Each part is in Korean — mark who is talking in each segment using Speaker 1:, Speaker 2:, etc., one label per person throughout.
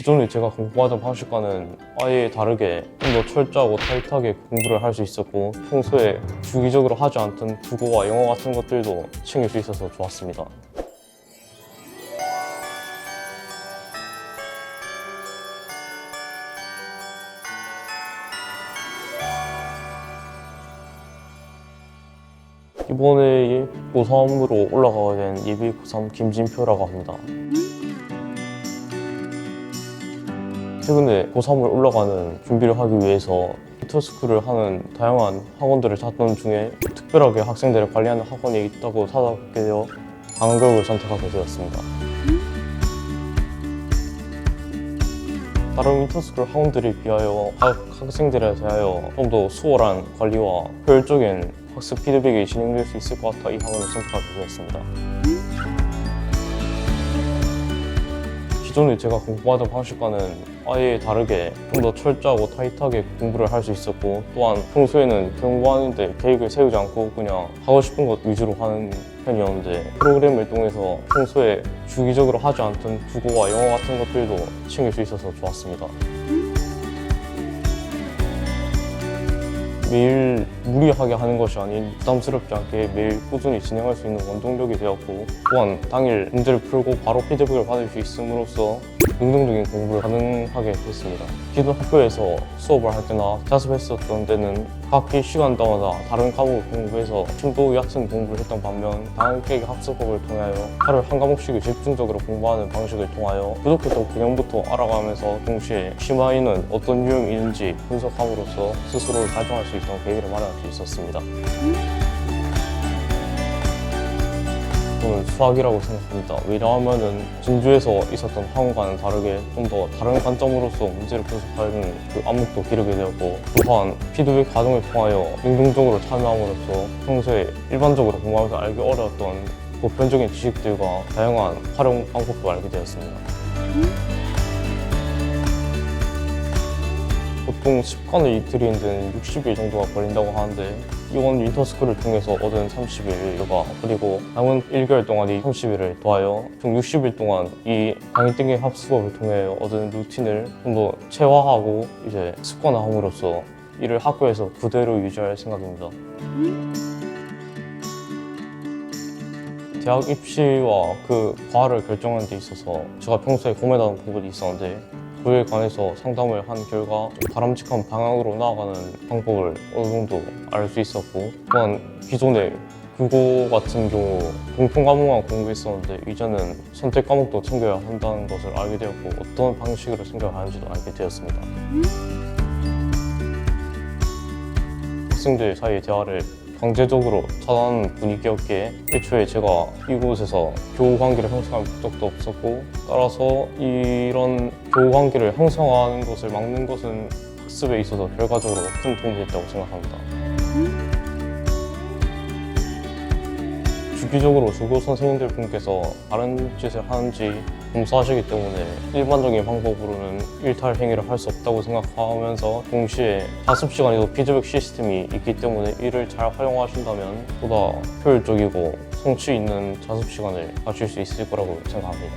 Speaker 1: 기존에 제가 공부하던 방식과는 아예 다르게 좀 더 철저하고 타이트하게 공부를 할 수 있었고, 평소에 주기적으로 하지 않던 국어와 영어 같은 것들도 챙길 수 있어서 좋았습니다. 이번에 고3으로 올라가게 된 예비 고3 김진표라고 합니다. 최근에 고3을 올라가는 준비를 하기 위해서 인터스쿨을 하는 다양한 학원들을 찾던 중에 특별하게 학생들을 관리하는 학원이 있다고 찾아보게 되어 강교육을 선택하게 되었습니다. 다른 인터스쿨 학원들에 비하여 각 학생들에 대하여 좀 더 수월한 관리와 효율적인 학습 피드백이 진행될 수 있을 것 같아 이 학원을 선택하게 되었습니다. 기존에 제가 공부하던 방식과는 아예 다르게 좀 더 철저하고 타이트하게 공부를 할 수 있었고, 또한 평소에는 공부하는데 계획을 세우지 않고 그냥 하고 싶은 것 위주로 하는 편이었는데, 프로그램을 통해서 평소에 주기적으로 하지 않던 국어와 영어 같은 것들도 챙길 수 있어서 좋았습니다. 매일 무리하게 하는 것이 아닌 부담스럽지 않게 매일 꾸준히 진행할 수 있는 원동력이 되었고, 또한 당일 문제를 풀고 바로 피드백을 받을 수 있음으로써 능동적인 공부를 가능하게 됐습니다. 기존 학교에서 수업을 할 때나 자습했었던 때는 각기 시간대마다 다른 과목을 공부해서 심도 얕은 공부를 했던 반면, 단계의 학습법을 통하여 하루에 한 과목씩을 집중적으로 공부하는 방식을 통하여 부족했던 개념부터 알아가면서 동시에 심화에는 어떤 유형이 있는지 분석함으로써 스스로를 발전할 수 있던 계기를 마련할 수 있었습니다. 저는 수학이라고 생각합니다. 왜냐하면 진주에서 있었던 학원과는 다르게 좀 더 다른 관점으로서 문제를 분석하는 그 안목도 기르게 되었고, 또한 피드백 과정을 통하여 능동적으로 참여함으로써 평소에 일반적으로 공부하면서 알기 어려웠던 보편적인 지식들과 다양한 활용 방법도 알게 되었습니다. 보통 습관을 들이는 데는 60일 정도가 걸린다고 하는데, 이번 인터스쿨을 통해서 얻은 30일과 그리고 남은 1개월 동안이 30일을 더하여 총 60일 동안 이 강의 땡기 합수법을 통해 얻은 루틴을 좀 더 체화하고 이제 습관화함으로써 이를 학교에서 그대로 유지할 생각입니다. 대학 입시와 그 과를 결정하는 데 있어서 제가 평소에 고민하는 부분이 있었는데, 그에 관해서 상담을 한 결과 좀 바람직한 방향으로 나아가는 방법을 어느 정도 알 수 있었고, 또한 기존에 국어 같은 경우 공통 과목만 공부했었는데 이제는 선택 과목도 챙겨야 한다는 것을 알게 되었고, 어떤 방식으로 챙겨야 하는지도 알게 되었습니다. 학생들 사이의 대화를 강제적으로 차단하는 분위기였기에 애초에 제가 이곳에서 교우 관계를 형성할 목적도 없었고, 따라서 이런 교우 관계를 형성하는 것을 막는 것은 학습에 있어서 결과적으로 큰 도움이 됐다고 생각합니다. 주기적으로 조교 선생님들 분께서 다른 짓을 하는지 검사하시기 때문에 일반적인 방법으로는 일탈 행위를 할 수 없다고 생각하면서, 동시에 자습 시간에도 피드백 시스템이 있기 때문에 이를 잘 활용하신다면 보다 효율적이고 성취 있는 자습 시간을 가질 수 있을 거라고 생각합니다.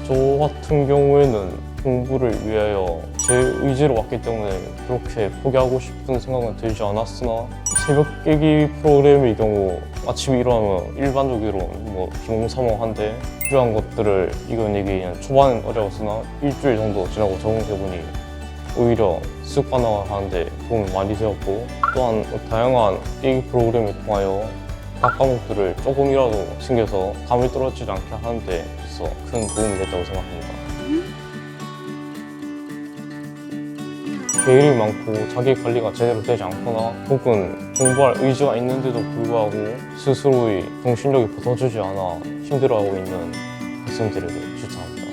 Speaker 1: 저 같은 경우에는 공부를 위하여 제 의지로 왔기 때문에 그렇게 포기하고 싶은 생각은 들지 않았으나, 새벽 깨기 프로그램의 경우 아침에 일어나면 일반적으로 비몽사몽한데 필요한 것들을 이겨내기에는 초반은 어려웠으나 일주일 정도 지나고 적응해보니 오히려 습관화하는데 도움이 많이 되었고, 또한 다양한 깨기 프로그램을 통하여 각 과목들을 조금이라도 챙겨서 감이 떨어지지 않게 하는 데 있어 큰 도움이 됐다고 생각합니다. 계획이 많고 자기 관리가 제대로 되지 않거나 혹은 공부할 의지가 있는데도 불구하고 스스로의 정신력이 받쳐주지 않아 힘들어하고 있는 학생들에게 추천합니다.